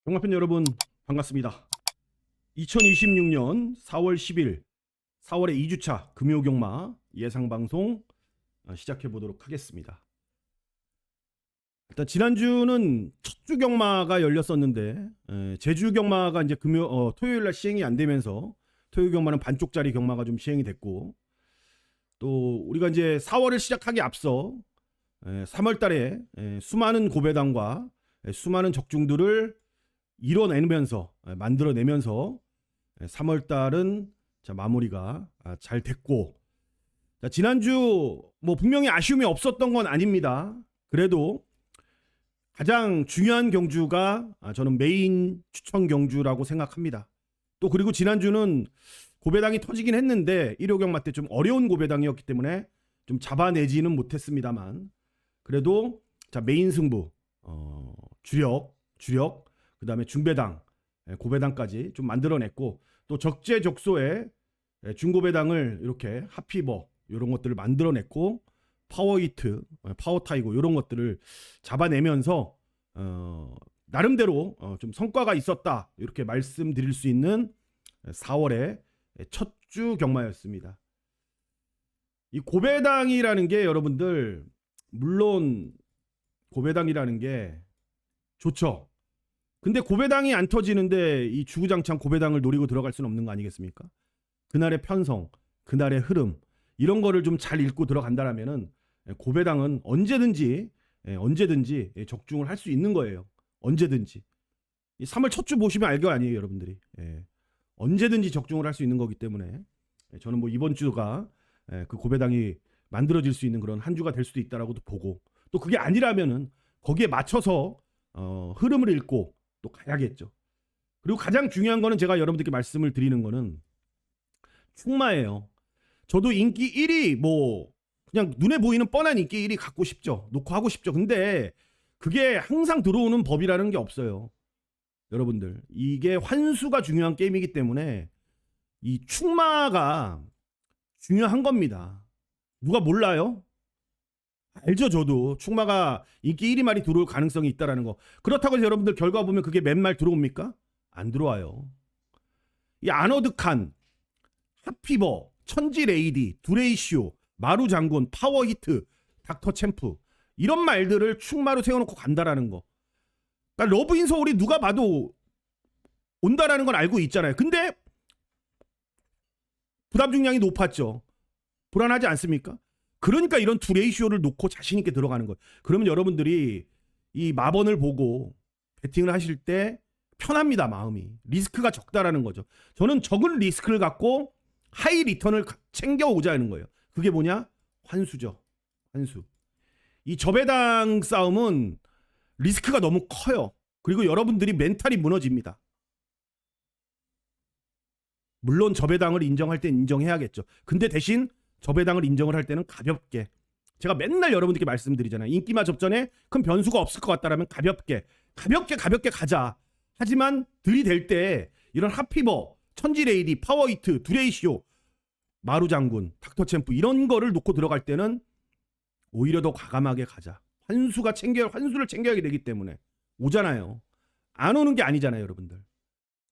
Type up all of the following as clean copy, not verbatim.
경마팬 여러분 반갑습니다. 2026년 4월 10일 4월의 2주차 금요경마 예상방송 시작해 보도록 하겠습니다. 일단 지난주는 첫주 경마가 열렸었는데 제주 경마가 이제 토요일날 시행이 안 되면서 토요일 경마는 반쪽짜리 경마가 좀 시행이 됐고, 또 우리가 이제 4월을 시작하기 앞서 3월달에 수많은 고배당과 수많은 적중들을 이뤄내면서 만들어내면서 3월달은 마무리가 잘 됐고, 지난주 뭐 분명히 아쉬움이 없었던 건 아닙니다. 그래도 가장 중요한 경주가 저는 메인 추천 경주라고 생각합니다. 또 그리고 지난주는 고배당이 터지긴 했는데 1호 경마 때 좀 어려운 고배당이었기 때문에 좀 잡아내지는 못했습니다만, 그래도 메인 승부 주력 그 다음에 중배당 고배당까지 좀 만들어냈고, 또 적재적소에 중고배당을 이렇게 하피버 이런 것들을 만들어냈고, 파워히트 파워타이거 이런 것들을 잡아내면서 나름대로 좀 성과가 있었다 이렇게 말씀드릴 수 있는 4월의 첫 주 경마였습니다. 이 고배당이라는 게 여러분들, 물론 고배당이라는 게 좋죠. 근데 고배당이 안 터지는데 이 주구장창 고배당을 노리고 들어갈 수는 없는 거 아니겠습니까? 그날의 편성, 그날의 흐름, 이런 거를 좀 잘 읽고 들어간다라면은 고배당은 언제든지 적중을 할 수 있는 거예요. 언제든지. 3월 첫 주 보시면 알 거 아니에요, 여러분들이. 언제든지 적중을 할 수 있는 거기 때문에 저는 뭐 이번 주가 그 고배당이 만들어질 수 있는 그런 한 주가 될 수도 있다라고도 보고, 또 그게 아니라면은 거기에 맞춰서 흐름을 읽고 또 가야겠죠. 그리고 가장 중요한 거는 제가 여러분들께 말씀을 드리는 거는 충마예요. 저도 인기 1위 뭐 그냥 눈에 보이는 뻔한 인기 1위 갖고 싶죠. 놓고 하고 싶죠. 근데 그게 항상 들어오는 법이라는 게 없어요. 여러분들, 이게 환수가 중요한 게임이기 때문에 이 충마가 중요한 겁니다. 누가 몰라요? 알죠. 저도 충마가 인기 1위 말이 들어올 가능성이 있다라는 거. 그렇다고 해서 여러분들 결과 보면 그게 맨말 들어옵니까? 안 들어와요. 이 아너드칸, 핫피버, 천지레이디, 두레이시오, 마루장군, 파워히트, 닥터챔프, 이런 말들을 충마로 세워놓고 간다라는 거. 그러니까 러브인 서울이 누가 봐도 온다라는 건 알고 있잖아요. 근데 부담 중량이 높았죠. 불안하지 않습니까? 그러니까 이런 두레이시오를 놓고 자신 있게 들어가는 거예요. 그러면 여러분들이 이 마번을 보고 배팅을 하실 때 편합니다. 마음이. 리스크가 적다라는 거죠. 저는 적은 리스크를 갖고 하이 리턴을 챙겨오자는 거예요. 그게 뭐냐? 환수죠. 환수. 이 저배당 싸움은 리스크가 너무 커요. 그리고 여러분들이 멘탈이 무너집니다. 물론 저배당을 인정할 땐 인정해야겠죠. 근데 대신 저배당을 인정을 할 때는 가볍게. 제가 맨날 여러분들께 말씀드리잖아요. 인기마 접전에 큰 변수가 없을 것 같다라면 가볍게 가자. 하지만 들이댈 때 이런 핫피버, 천지레이디, 파워히트, 두레이시오, 마루장군, 닥터챔프 이런 거를 놓고 들어갈 때는 오히려 더 과감하게 가자. 환수를 챙겨야 되기 때문에 오잖아요. 안 오는 게 아니잖아요, 여러분들.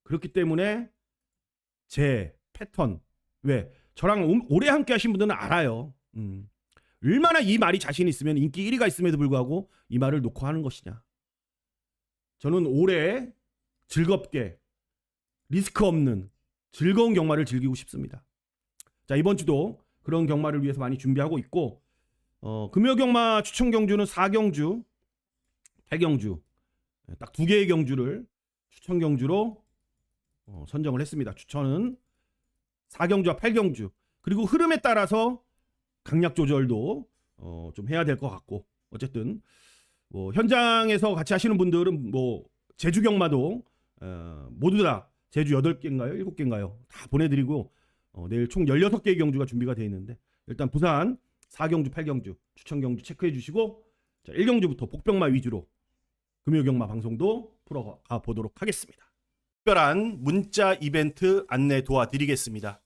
그렇기 때문에 제 패턴, 왜 저랑 오래 함께 하신 분들은 알아요. 얼마나 이 말이 자신 있으면 인기 1위가 있음에도 불구하고 이 말을 놓고 하는 것이냐. 저는 오래 즐겁게 리스크 없는 즐거운 경마를 즐기고 싶습니다. 자, 이번 주도 그런 경마를 위해서 많이 준비하고 있고, 금요 경마 추천 경주는 4경주, 8경주 딱 2개의 경주를 추천 경주로 선정을 했습니다. 추천은 4경주와 8경주. 그리고 흐름에 따라서 강약 조절도 좀 해야 될 것 같고, 어쨌든 뭐 현장에서 같이 하시는 분들은 뭐 제주 경마도 모두 다 제주 8개인가요? 7개인가요? 다 보내드리고 내일 총 16개의 경주가 준비가 되어 있는데, 일단 부산 4경주, 8경주 추천 경주 체크해 주시고, 자, 1경주부터 복병마 위주로 금요경마 방송도 풀어가 보도록 하겠습니다. 특별한 문자 이벤트 안내 도와드리겠습니다.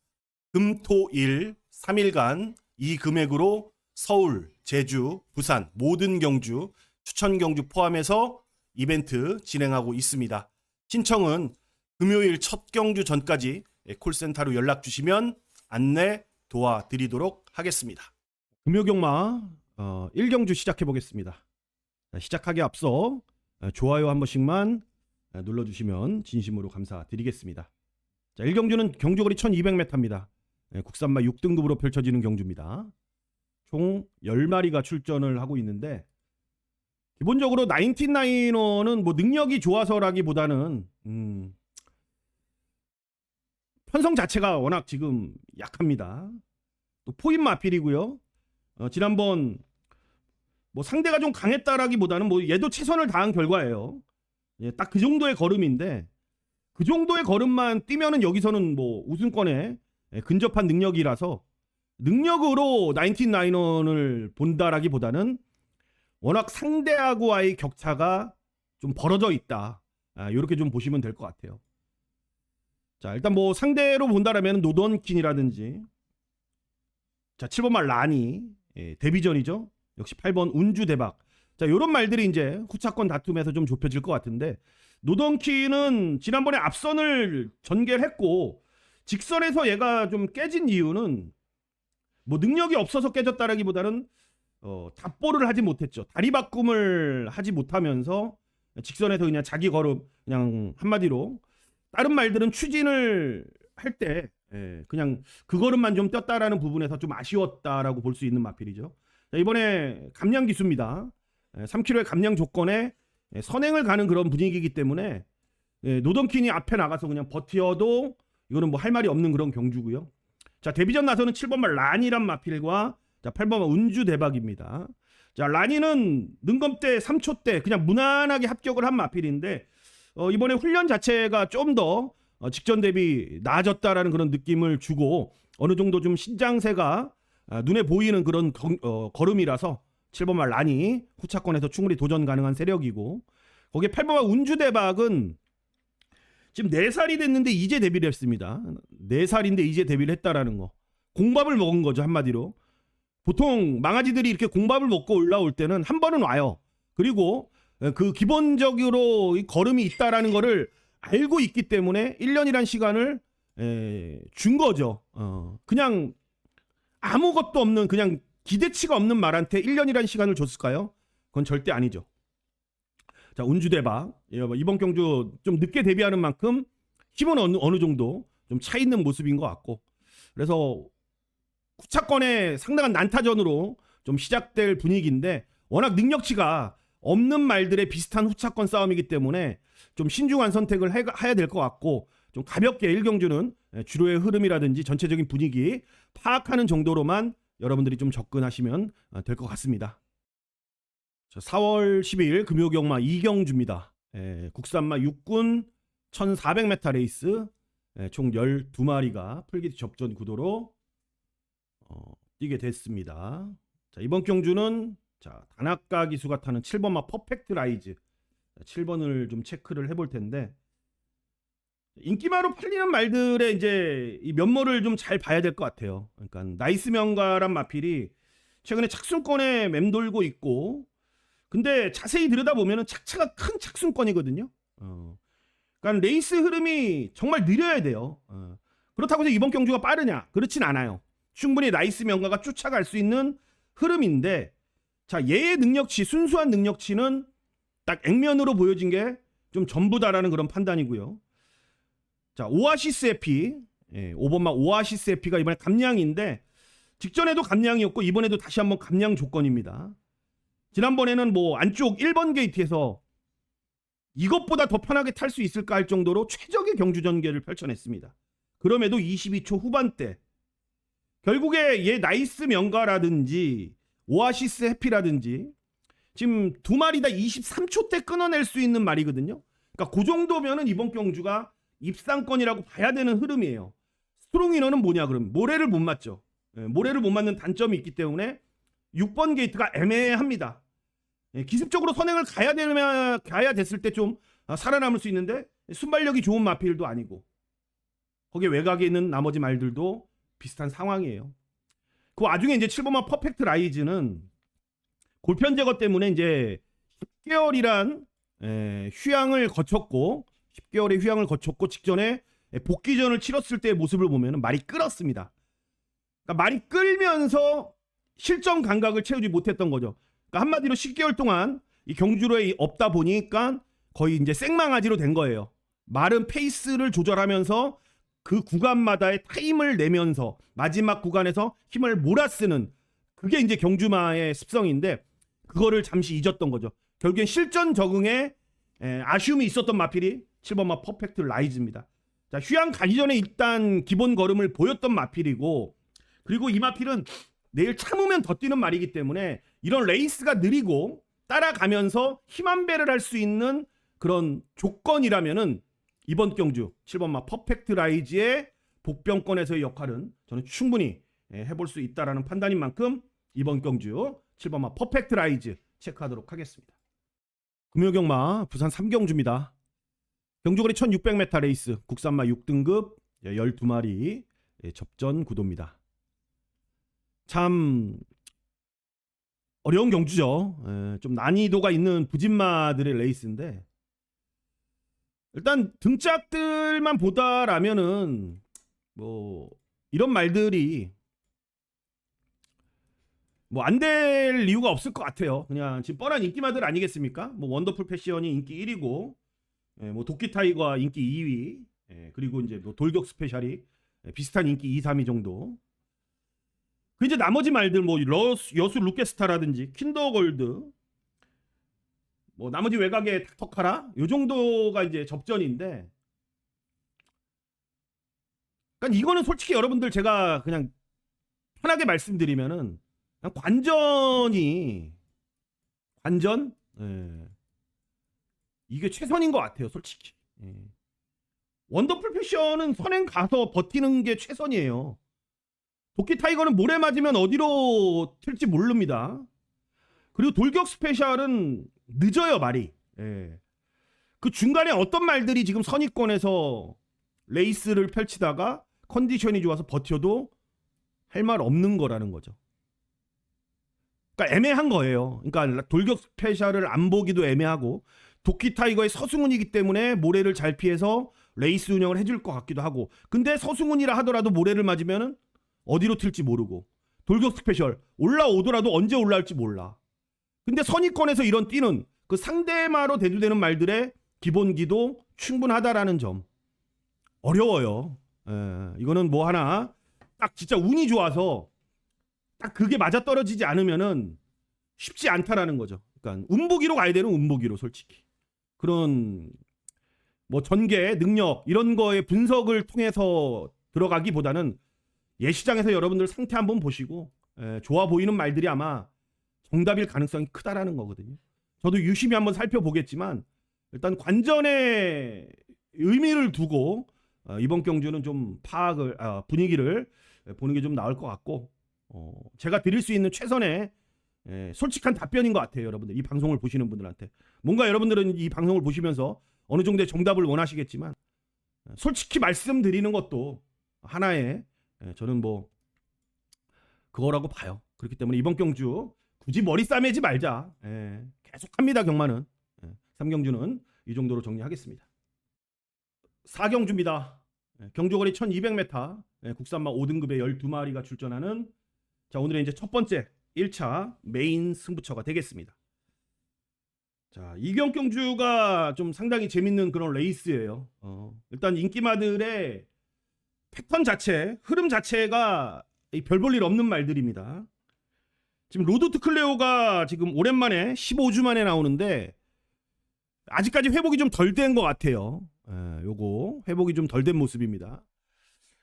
금, 토, 일 3일간 이 금액으로 서울, 제주, 부산 모든 경주 추천 경주 포함해서 이벤트 진행하고 있습니다. 신청은 금요일 첫 경주 전까지 콜센터로 연락 주시면 안내 도와드리도록 하겠습니다. 금요경마 1경주 시작해 보겠습니다. 시작하기 앞서 좋아요 한 번씩만 눌러주시면 진심으로 감사드리겠습니다. 자, 1경주는 경주거리 1200m입니다. 국산마 6등급으로 펼쳐지는 경주입니다. 총 10마리가 출전을 하고 있는데 기본적으로 99어는 뭐 능력이 좋아서라기보다는 편성 자체가 워낙 지금 약합니다. 또 포인 마필이고요. 지난번 뭐 상대가 좀 강했다라기보다는 뭐 얘도 최선을 다한 결과예요. 예, 딱 그 정도의 걸음인데 그 정도의 걸음만 뛰면은 여기서는 뭐 우승권에 근접한 능력이라서 능력으로 99어를 본다라기보다는 워낙 상대하고와의 격차가 좀 벌어져 있다. 이렇게 좀 보시면 될 것 같아요. 자, 일단 뭐 상대로 본다라면 노던킨이라든지 자, 7번 말 라니 데뷔전이죠. 역시 8번 운주 대박. 자, 요런 말들이 이제 후차권 다툼에서 좀 좁혀질 것 같은데 노던킨은 지난번에 앞선을 전개를 했고 직선에서 얘가 좀 깨진 이유는 뭐 능력이 없어서 깨졌다라기보다는 답보를 하지 못했죠. 다리 바꿈을 하지 못하면서 직선에서 그냥 자기 걸음 그냥 한마디로 다른 말들은 추진을 할 때 그냥 그 걸음만 좀 떴다라는 부분에서 좀 아쉬웠다라고 볼 수 있는 마필이죠. 자, 이번에 감량 기수입니다. 3km의 감량 조건에 선행을 가는 그런 분위기이기 때문에 노던킨이 앞에 나가서 그냥 버티어도 이거는 뭐 할 말이 없는 그런 경주고요. 자, 데뷔전 나서는 7번 말 란이란 마필과 자, 8번 운주 대박입니다. 자, 라니는 능검대 3초 때 그냥 무난하게 합격을 한 마필인데 이번에 훈련 자체가 좀 더 직전 대비 나아졌다라는 그런 느낌을 주고 어느 정도 좀 신장세가 눈에 보이는 그런 걸음이라서 7번 말 라니 후차권에서 충분히 도전 가능한 세력이고 거기에 8번 말 운주 대박은 지금 4살이 됐는데 이제 데뷔를 했습니다. 4살인데 이제 데뷔를 했다라는 거. 공밥을 먹은 거죠, 한마디로. 보통 망아지들이 이렇게 공밥을 먹고 올라올 때는 한 번은 와요. 그리고 그 기본적으로 이 걸음이 있다라는 거를 알고 있기 때문에 1년이란 시간을 준 거죠. 그냥 아무것도 없는 그냥 기대치가 없는 말한테 1년이란 시간을 줬을까요? 그건 절대 아니죠. 자, 운주대박 이번 경주 좀 늦게 데뷔하는 만큼 힘은 어느 정도 좀 차 있는 모습인 것 같고 그래서 후차권에 상당한 난타전으로 좀 시작될 분위기인데 워낙 능력치가 없는 말들의 비슷한 후차권 싸움이기 때문에 좀 신중한 선택을 해야 될 것 같고 좀 가볍게 1경주는 주로의 흐름이라든지 전체적인 분위기 파악하는 정도로만 여러분들이 좀 접근하시면 될 것 같습니다. 자, 4월 12일 금요경마 2경주입니다. 국산마 6군 1400m 레이스 총 12마리가 풀기트 접전 구도로 뛰게 됐습니다. 자, 이번 경주는 자, 다나카 기수가 타는 7번마 퍼펙트 라이즈 7번을 좀 체크를 해볼 텐데 인기마로 팔리는 말들의 이제 이 면모를 좀 잘 봐야 될 것 같아요. 그러니까 나이스 명가란 마필이 최근에 착순권에 맴돌고 있고 근데 자세히 들여다보면 착차가 큰 착순권이거든요. 그러니까 레이스 흐름이 정말 느려야 돼요. 그렇다고 해서 이번 경주가 빠르냐? 그렇진 않아요. 충분히 나이스 명가가 쫓아갈 수 있는 흐름인데 자, 얘의 능력치, 순수한 능력치는 딱 액면으로 보여진 게 좀 전부다라는 그런 판단이고요. 자, 오아시스 에피 5번마 오아시스 에피가 이번에 감량인데 직전에도 감량이었고 이번에도 다시 한번 감량 조건입니다. 지난번에는 뭐 안쪽 1번 게이트에서 이것보다 더 편하게 탈 수 있을까 할 정도로 최적의 경주 전개를 펼쳐냈습니다. 그럼에도 22초 후반대 결국에 얘 나이스 명가라든지 오아시스 해피라든지 지금 두 마리 다 23초 때 끊어낼 수 있는 말이거든요. 그러니까 그 정도면은 이번 경주가 입상권이라고 봐야 되는 흐름이에요. 스트롱 인어는 뭐냐 그럼 모래를 못 맞죠. 모래를 못 맞는 단점이 있기 때문에 6번 게이트가 애매합니다. 기습적으로 선행을 가야 됐을 때 좀 살아남을 수 있는데 순발력이 좋은 마필도 아니고 거기에 외곽에 있는 나머지 말들도 비슷한 상황이에요. 그 와중에 이제 7번마 퍼펙트 라이즈는 골편 제거 때문에 이제 10개월이란 휴양을 거쳤고 10개월의 휴양을 거쳤고 직전에 복귀전을 치렀을 때의 모습을 보면 말이 끓었습니다. 그러니까 말이 끓면서 실전 감각을 채우지 못했던 거죠. 그러니까 한마디로 10개월 동안 이 경주로에 없다 보니까 거의 이제 생망아지로 된 거예요. 말은 페이스를 조절하면서 그 구간마다의 타임을 내면서 마지막 구간에서 힘을 몰아쓰는 그게 이제 경주마의 습성인데 그거를 잠시 잊었던 거죠. 결국엔 실전 적응에 아쉬움이 있었던 마필이 7번마 퍼펙트 라이즈입니다. 자, 휴양 가기 전에 일단 기본 걸음을 보였던 마필이고 그리고 이 마필은 내일 참으면 더 뛰는 말이기 때문에 이런 레이스가 느리고 따라가면서 힘 한 배를 할 수 있는 그런 조건이라면은 이번 경주 7번마 퍼펙트 라이즈의 복병권에서의 역할은 저는 충분히 해볼 수 있다라는 판단인 만큼 이번 경주 7번마 퍼펙트 라이즈 체크하도록 하겠습니다. 금요경마 부산 3경주입니다. 경주거리 1600m 레이스 국산마 6등급 12마리 접전 구도입니다. 참 어려운 경주죠. 좀 난이도가 있는 부진마들의 레이스인데 일단 등짝들만 보다라면은 뭐 이런 말들이 뭐 안 될 이유가 없을 것 같아요. 그냥 지금 뻔한 인기마들 아니겠습니까? 뭐 원더풀 패션이 인기 1위고 뭐 도끼 타이거가 인기 2위 그리고 이제 뭐 돌격 스페셜이 비슷한 인기 2, 3위 정도. 그 이제 나머지 말들 뭐 여수 루케스타라든지 킨더골드 뭐 나머지 외곽의 닥터카라 요 정도가 이제 접전인데 그러니까 이거는 솔직히 여러분들 제가 그냥 편하게 말씀드리면은 그냥 관전 이게 최선인 것 같아요 솔직히. 원더풀 패션은 선행 가서 버티는 게 최선이에요. 도끼 타이거는 모래 맞으면 어디로 튈지 모릅니다. 그리고 돌격 스페셜은 늦어요 말이. 그 중간에 어떤 말들이 지금 선입권에서 레이스를 펼치다가 컨디션이 좋아서 버텨도 할 말 없는 거라는 거죠. 그러니까 애매한 거예요. 그러니까 돌격 스페셜을 안 보기도 애매하고 도끼 타이거의 서승훈이기 때문에 모래를 잘 피해서 레이스 운영을 해줄 것 같기도 하고 근데 서승훈이라 하더라도 모래를 맞으면은 어디로 튈지 모르고 돌격 스페셜 올라오더라도 언제 올라올지 몰라. 근데 선입권에서 이런 뛰는 그 상대마로 대두되는 말들의 기본기도 충분하다라는 점 어려워요. 이거는 뭐 하나 딱 진짜 운이 좋아서 딱 그게 맞아떨어지지 않으면은 쉽지 않다라는 거죠. 그러니까 운보기로 가야 되는 운보기로 솔직히 그런 뭐 전개 능력 이런 거의 분석을 통해서 들어가기보다는 예시장에서 여러분들 상태 한번 보시고 좋아 보이는 말들이 아마 정답일 가능성이 크다라는 거거든요. 저도 유심히 한번 살펴보겠지만 일단 관전의 의미를 두고 이번 경주는 좀 파악을 분위기를 보는 게 좀 나을 것 같고 제가 드릴 수 있는 최선의 솔직한 답변인 것 같아요. 여러분들 이 방송을 보시는 분들한테 뭔가 여러분들은 이 방송을 보시면서 어느 정도의 정답을 원하시겠지만 솔직히 말씀드리는 것도 하나의 저는 뭐 그거라고 봐요. 그렇기 때문에 이번 경주 굳이 머리 싸매지 말자. 계속합니다 경마는. 3경주는 이 정도로 정리하겠습니다. 4경주입니다. 경주거리 1200m 국산마 5등급의 12마리가 출전하는 자 오늘의 이제 첫 번째 1차 메인 승부처가 되겠습니다. 자 이경 경주가 좀 상당히 재밌는 그런 레이스예요. 일단 인기마들의 패턴 자체, 흐름 자체가 별 볼 일 없는 말들입니다. 지금 로드 투 클레오가 지금 오랜만에 15주 만에 나오는데 아직까지 회복이 좀 덜 된 것 같아요. 요거 회복이 좀 덜 된 모습입니다.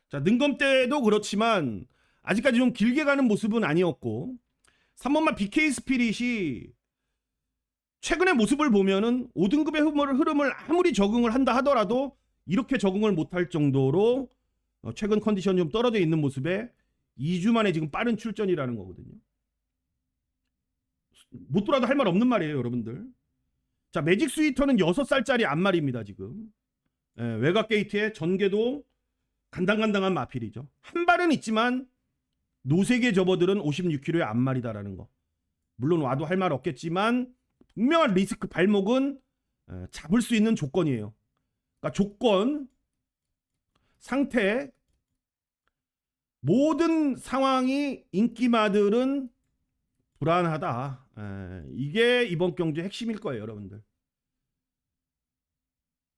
자 능검 때도 그렇지만 아직까지 좀 길게 가는 모습은 아니었고 3번마 BK 스피릿이 최근의 모습을 보면은 5등급의 흐름을 아무리 적응을 한다 하더라도 이렇게 적응을 못할 정도로 최근 컨디션이 좀 떨어져 있는 모습에 2주 만에 지금 빠른 출전이라는 거거든요. 못 돌아도 할 말 없는 말이에요 여러분들. 자 매직 스위터는 6살짜리 암말입니다 지금. 외곽 게이트에 전개도 간당간당한 마필이죠. 한 발은 있지만 노세계 접어들은 56kg의 암말이다라는 거. 물론 와도 할 말 없겠지만 분명한 리스크 발목은 잡을 수 있는 조건이에요. 그러니까 조건, 상태, 모든 상황이 인기마들은 불안하다. 이게 이번 경주의 핵심일 거예요, 여러분들.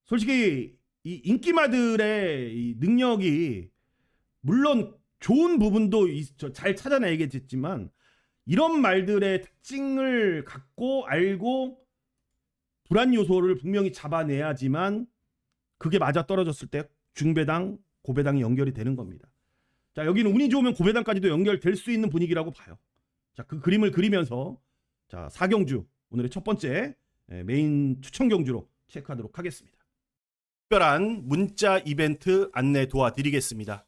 솔직히 이 인기마들의 이 능력이 물론 좋은 부분도 잘 찾아내겠지만 이런 말들의 특징을 갖고 알고 불안 요소를 분명히 잡아내야지만 그게 맞아 떨어졌을 때 중배당, 고배당이 연결이 되는 겁니다. 자, 여기는 운이 좋으면 고배당까지도 연결될 수 있는 분위기라고 봐요. 자, 그 그림을 그리면서 자, 4경주 오늘의 첫 번째 메인 추천 경주로 체크하도록 하겠습니다. 특별한 문자 이벤트 안내 도와드리겠습니다.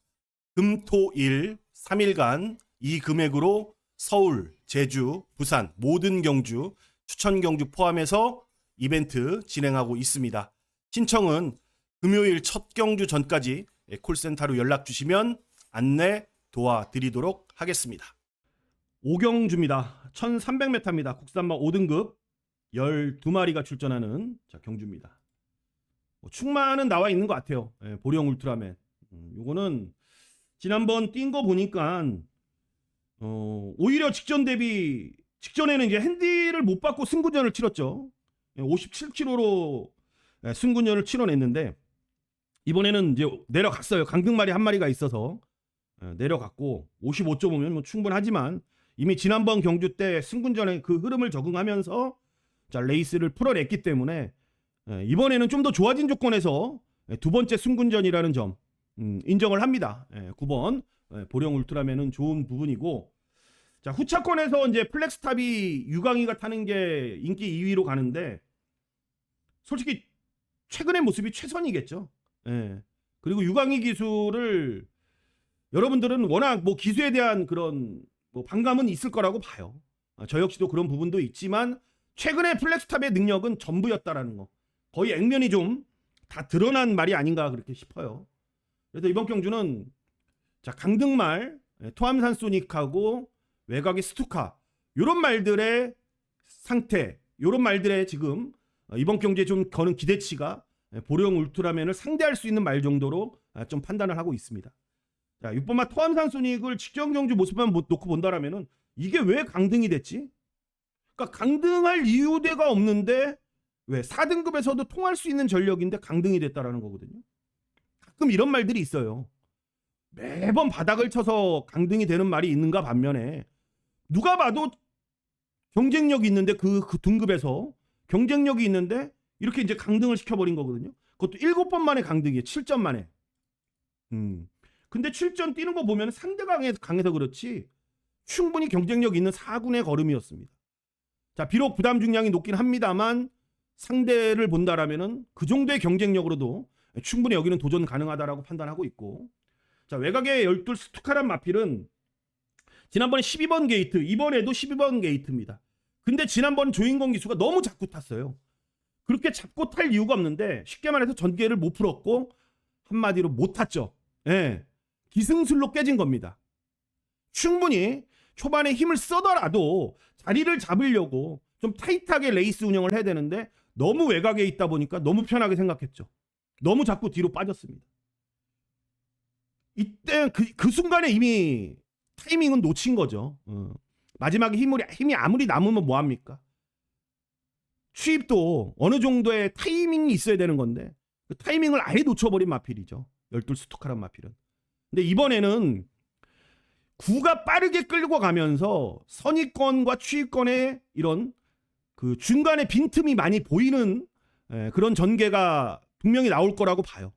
금, 토, 일 3일간 이 금액으로 서울, 제주, 부산 모든 경주, 추천 경주 포함해서 이벤트 진행하고 있습니다. 신청은 금요일 첫 경주 전까지 콜센터로 연락 주시면 안내 도와드리도록 하겠습니다. 5경주입니다. 1300m입니다. 국산마 5등급 12마리가 출전하는 경주입니다. 충만은 나와 있는 것 같아요. 보령 울트라맨. 요거는 지난번 뛴 거 보니까 오히려 직전에는 이제 핸디를 못 받고 승군전을 치렀죠. 57km로 승군전을 치러냈는데 이번에는 이제 내려갔어요. 강등마리 한 마리가 있어서 내려갔고 55.5면 뭐 충분하지만 이미 지난번 경주 때 승군전의 그 흐름을 적응하면서 자, 레이스를 풀어냈기 때문에 이번에는 좀 더 좋아진 조건에서 두 번째 승군전이라는 점 인정을 합니다. 9번 보령 울트라맨은 좋은 부분이고, 자, 후차권에서 이제 플렉스탑이 유강이가 타는 게 인기 2위로 가는데 솔직히 최근의 모습이 최선이겠죠. 그리고 유강이 기술을 여러분들은 워낙 뭐 기수에 대한 그런 뭐 반감은 있을 거라고 봐요. 저 역시도 그런 부분도 있지만 최근의 플렉스탑의 능력은 전부였다라는 거, 거의 액면이 좀 다 드러난 말이 아닌가 그렇게 싶어요. 그래서 이번 경주는 자, 강등말, 토암산 소닉하고 외곽의 스투카 요런 말들의 상태, 요런 말들의 지금 이번 경주에 좀 거는 기대치가 보령 울트라맨을 상대할 수 있는 말 정도로 좀 판단을 하고 있습니다. 자, 6번마 토암산 소닉을 직전 경주 모습만 놓고 본다라면은 이게 왜 강등이 됐지? 그러니까 강등할 이유대가 없는데 왜 4등급에서도 통할 수 있는 전력인데 강등이 됐다라는 거거든요. 가끔 이런 말들이 있어요. 매번 바닥을 쳐서 강등이 되는 말이 있는가 반면에 누가 봐도 경쟁력이 있는데 그 등급에서 경쟁력이 있는데 이렇게 이제 강등을 시켜버린 거거든요. 그것도 7번 만에 강등이에요. 7전 만에. 근데 7전 뛰는 거 보면 상대가 강해서 그렇지 충분히 경쟁력 있는 4군의 걸음이었습니다. 자, 비록 부담 중량이 높긴 합니다만 상대를 본다라면은 그 정도의 경쟁력으로도 충분히 여기는 도전 가능하다라고 판단하고 있고, 자, 외곽의 12 스투카란 마필은 지난번에 12번 게이트, 이번에도 12번 게이트입니다. 근데 지난번 조인권 기수가 너무 자꾸 탔어요. 그렇게 잡고 탈 이유가 없는데 쉽게 말해서 전개를 못 풀었고 한마디로 못 탔죠. 기승술로 깨진 겁니다. 충분히 초반에 힘을 써더라도 자리를 잡으려고 좀 타이트하게 레이스 운영을 해야 되는데 너무 외곽에 있다 보니까 너무 편하게 생각했죠. 너무 자꾸 뒤로 빠졌습니다. 이때 그 순간에 이미 타이밍은 놓친 거죠. 마지막에 힘이 아무리 남으면 뭐합니까? 추입도 어느 정도의 타이밍이 있어야 되는 건데 그 타이밍을 아예 놓쳐버린 마필이죠. 12 스투카란 마필은. 근데 이번에는 구가 빠르게 끌고 가면서 선입권과 추입권의 이런 그 중간에 빈틈이 많이 보이는 그런 전개가 분명히 나올 거라고 봐요.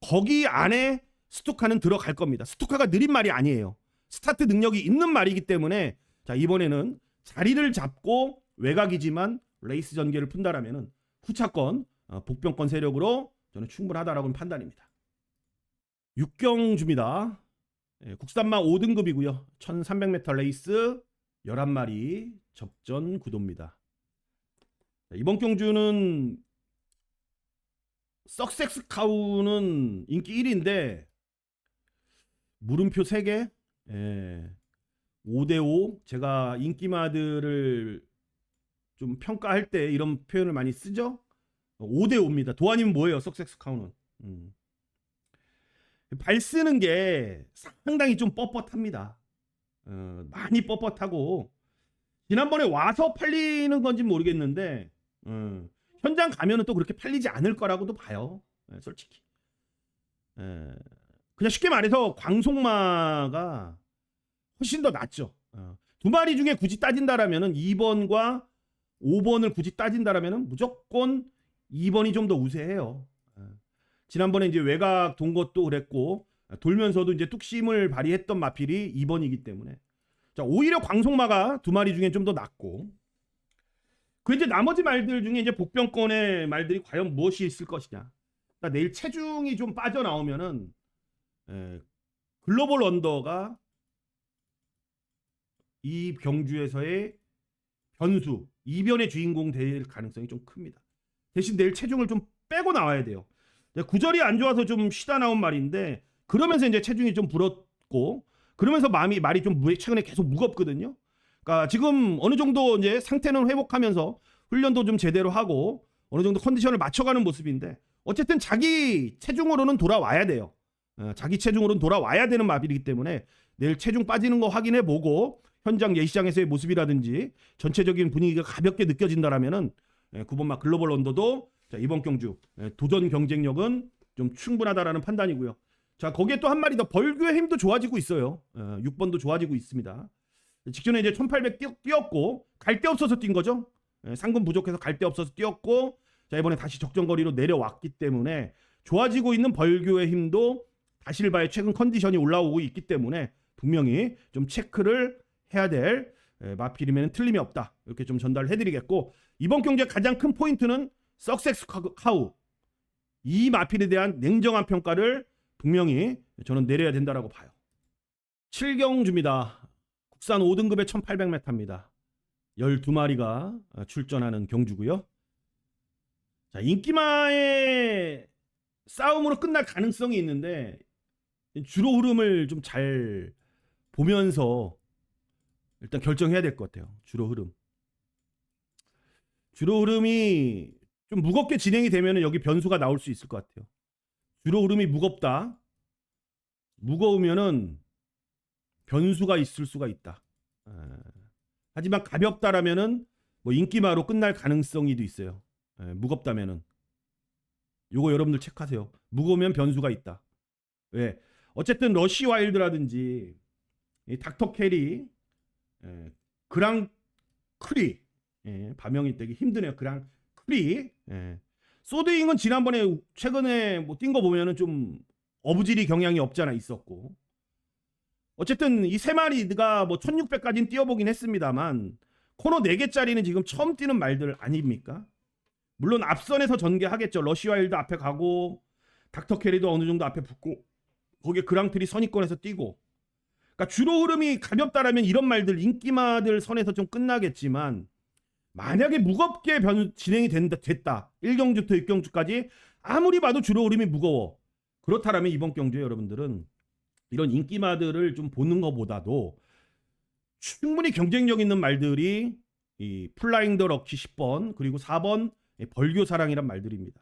거기 안에 스투카는 들어갈 겁니다. 스투카가 느린 말이 아니에요. 스타트 능력이 있는 말이기 때문에 자, 이번에는 자리를 잡고 외곽이지만 레이스 전개를 푼다라면은 후차권 복병권 세력으로 저는 충분하다라고 판단입니다. 6경주입니다. 국산마 5등급이고요. 1300m 레이스 11마리 접전 구도입니다. 이번 경주는 석섹스 카우는 인기 1위인데 물음표 3개, 5대5. 제가 인기마들을 좀 평가할 때 이런 표현을 많이 쓰죠. 5대 5입니다. 도아님 뭐예요? 석섹스 카우는. 발 쓰는 게 상당히 좀 뻣뻣합니다. 많이 뻣뻣하고 지난번에 와서 팔리는 건지 모르겠는데 현장 가면은 또 그렇게 팔리지 않을 거라고도 봐요. 솔직히. 그냥 쉽게 말해서 광속마가 훨씬 더 낫죠. 두 마리 중에 굳이 따진다라면은 2번과 5번을 굳이 따진다라면은 무조건 2번이 좀 더 우세해요. 지난번에 이제 외곽 돈 것도 그랬고 돌면서도 이제 뚝심을 발휘했던 마필이 2번이기 때문에 자 오히려 광속마가 두 마리 중에 좀 더 낫고 그 이제 나머지 말들 중에 이제 복병권의 말들이 과연 무엇이 있을 것이냐. 그러니까 내일 체중이 좀 빠져나오면은 글로벌 언더가 이 경주에서의 변수, 이변의 주인공 될 가능성이 좀 큽니다. 대신 내일 체중을 좀 빼고 나와야 돼요. 구절이 안 좋아서 좀 쉬다 나온 말인데 그러면서 이제 체중이 좀 불었고 그러면서 말이 좀 최근에 계속 무겁거든요. 그러니까 지금 어느 정도 이제 상태는 회복하면서 훈련도 좀 제대로 하고 어느 정도 컨디션을 맞춰가는 모습인데 어쨌든 자기 체중으로는 돌아와야 돼요. 자기 체중으로는 돌아와야 되는 마필이기 때문에 내일 체중 빠지는 거 확인해 보고 현장 예시장에서의 모습이라든지 전체적인 분위기가 가볍게 느껴진다라면은 9번마 글로벌 언더도 자, 이번 경주 도전 경쟁력은 좀 충분하다라는 판단이고요. 자 거기에 또 한 마리 더 벌교의 힘도 좋아지고 있어요. 6번도 좋아지고 있습니다. 직전에 이제 1800 뛰었고 갈 데 없어서 뛴 거죠. 상금 부족해서 갈 데 없어서 뛰었고 자 이번에 다시 적정거리로 내려왔기 때문에 좋아지고 있는 벌교의 힘도 다실바의 최근 컨디션이 올라오고 있기 때문에 분명히 좀 체크를 해야 될 마필이면 틀림이 없다. 이렇게 좀 전달을 해드리겠고 이번 경기의 가장 큰 포인트는 석섹스 카우 이 마필에 대한 냉정한 평가를 분명히 저는 내려야 된다라고 봐요. 7경주입니다. 국산 5등급의 1800m입니다. 12마리가 출전하는 경주고요. 자, 인기마의 싸움으로 끝날 가능성이 있는데 주로 흐름을 좀 잘 보면서 일단 결정해야 될 것 같아요. 주로 흐름이 좀 무겁게 진행이 되면 여기 변수가 나올 수 있을 것 같아요. 주로 흐름이 무겁다. 무거우면은 변수가 있을 수가 있다. 하지만 가볍다라면은 뭐 인기마로 끝날 가능성이도 있어요. 무겁다면은 요거 여러분들 체크하세요. 무거우면 변수가 있다. 왜? 어쨌든 러시 와일드라든지 닥터 캐리, 그랑 크리, 발명이 되게 힘드네요. 그랑 크리, 소드잉은 지난번에 최근에 뭐 뛴 거 보면은 좀 어부지리 경향이 없잖아 있었고. 어쨌든 이 세 마리가 뭐 1600까지는 뛰어보긴 했습니다만 코너 4개짜리는 지금 처음 뛰는 말들 아닙니까? 물론 앞선에서 전개하겠죠. 러시 와일드 앞에 가고 닥터 캐리도 어느 정도 앞에 붙고 거기에 그랑트리 선입권에서 뛰고 그러니까 주로 흐름이 가볍다라면 이런 말들 인기마들 선에서 좀 끝나겠지만 만약에 무겁게 진행이 됐다 1경주부터 6경주까지 아무리 봐도 주로 흐름이 무거워 그렇다라면 이번 경주에 여러분들은 이런 인기마들을 좀 보는 것보다도 충분히 경쟁력 있는 말들이 이 플라잉 더 럭키 10번 그리고 4번 벌교사랑이란 말들입니다.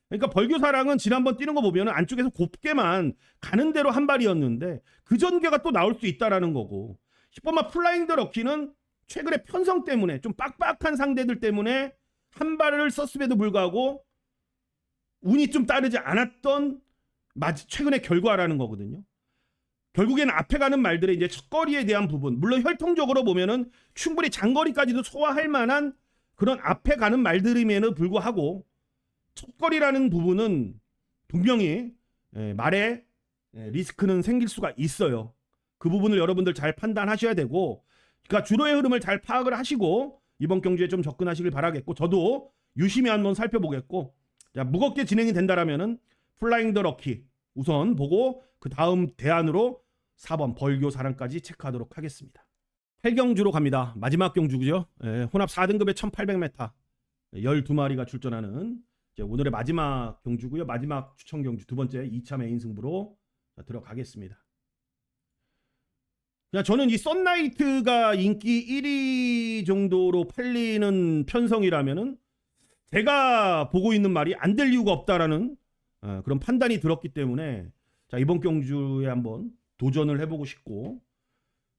그러니까 벌교사랑은 지난번 뛰는 거 보면 안쪽에서 곱게만 가는 대로 한 발이었는데 그 전개가 또 나올 수 있다라는 거고 10번마 플라잉 더 럭키는 최근에 편성 때문에 좀 빡빡한 상대들 때문에 한 발을 썼음에도 불구하고 운이 좀 따르지 않았던 최근의 결과라는 거거든요. 결국에는 앞에 가는 말들의 이제 첫거리에 대한 부분 물론 혈통적으로 보면은 충분히 장거리까지도 소화할 만한 그런 앞에 가는 말들임에도 불구하고 첫거리라는 부분은 분명히 말에 리스크는 생길 수가 있어요. 그 부분을 여러분들 잘 판단하셔야 되고 그러니까 주로의 흐름을 잘 파악을 하시고 이번 경주에 좀 접근하시길 바라겠고 저도 유심히 한번 살펴보겠고 자, 무겁게 진행이 된다라면은 플라잉 더 럭키 우선 보고 그 다음 대안으로 4번 벌교사랑까지 체크하도록 하겠습니다. 8경주로 갑니다. 마지막 경주죠. 혼합 4등급의 1800m 12마리가 출전하는 오늘의 마지막 경주고요. 마지막 추천 경주 두 번째 2차 메인 승부로 들어가겠습니다. 그냥 저는 이 썬나이트가 인기 1위 정도로 팔리는 편성이라면은 제가 보고 있는 말이 안 될 이유가 없다라는 그런 판단이 들었기 때문에 자, 이번 경주에 한번 도전을 해보고 싶고,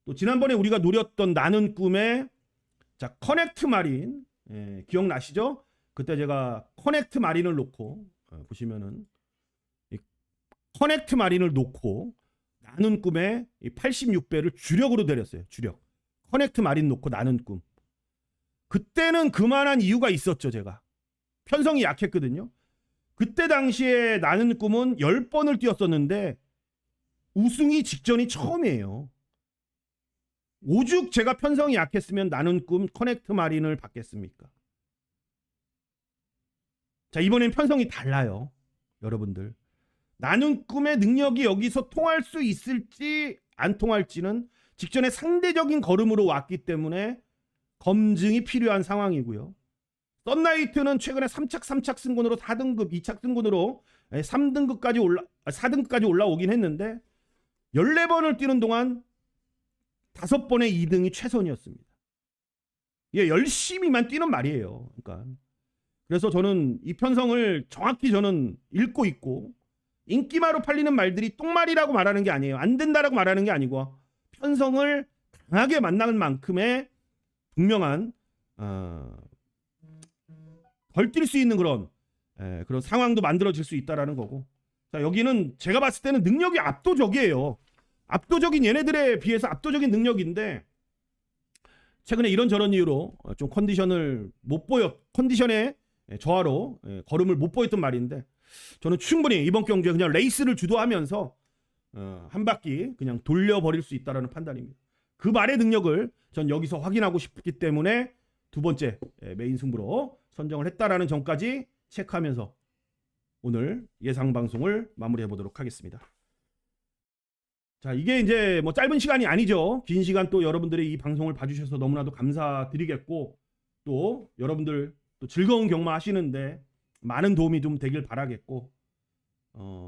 또 지난번에 우리가 노렸던 나는 꿈의 자, 커넥트 마린, 기억나시죠? 그때 제가 커넥트 마린을 놓고 보시면은 이 커넥트 마린을 놓고 나는 꿈의 86배를 주력으로 내렸어요. 주력. 커넥트 마린 놓고 나는 꿈. 그때는 그만한 이유가 있었죠. 제가 편성이 약했거든요. 그때 당시에 나는 꿈은 10번을 뛰었었는데 우승이 직전이 처음이에요. 오죽 제가 편성이 약했으면 나는 꿈 커넥트 마린을 받겠습니까? 자, 이번엔 편성이 달라요. 여러분들. 나는 꿈의 능력이 여기서 통할 수 있을지 안 통할지는 직전에 상대적인 걸음으로 왔기 때문에 검증이 필요한 상황이고요. 썬라이트는 최근에 3착 승군으로 4등급, 2착 승군으로 4등급까지 올라오긴 했는데 14번을 뛰는 동안 5번의 2등이 최선이었습니다. 이게 열심히만 뛰는 말이에요. 그러니까 그래서 저는 이 편성을 정확히 저는 읽고 있고, 인기마로 팔리는 말들이 똥말이라고 말하는 게 아니에요. 안 된다라고 말하는 게 아니고 편성을 강하게 만나는 만큼의 분명한 벌뛸 수 있는 그런 상황도 만들어질 수 있다라는 거고. 자, 여기는 제가 봤을 때는 능력이 압도적이에요. 압도적인 얘네들에 비해서 압도적인 능력인데 최근에 이런저런 이유로 좀 컨디션의 저하로 걸음을 못 보였던 말인데, 저는 충분히 이번 경주에 그냥 레이스를 주도하면서 한 바퀴 그냥 돌려버릴 수 있다라는 판단입니다. 그 말의 능력을 전 여기서 확인하고 싶기 때문에 두 번째 메인 승부로 선정을 했다라는 점까지 체크하면서 오늘 예상 방송을 마무리해 보도록 하겠습니다. 자, 이게 이제 뭐 짧은 시간이 아니죠. 긴 시간 또 여러분들이 이 방송을 봐주셔서 너무나도 감사드리겠고, 또 여러분들 또 즐거운 경마 하시는데 많은 도움이 좀 되길 바라겠고,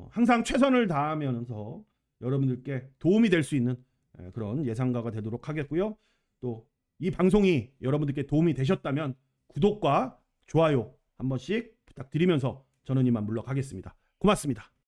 항상 최선을 다하면서 여러분들께 도움이 될 수 있는 그런 예상가가 되도록 하겠고요. 또 이 방송이 여러분들께 도움이 되셨다면 구독과 좋아요 한 번씩 부탁드리면서 저는 이만 물러가겠습니다. 고맙습니다.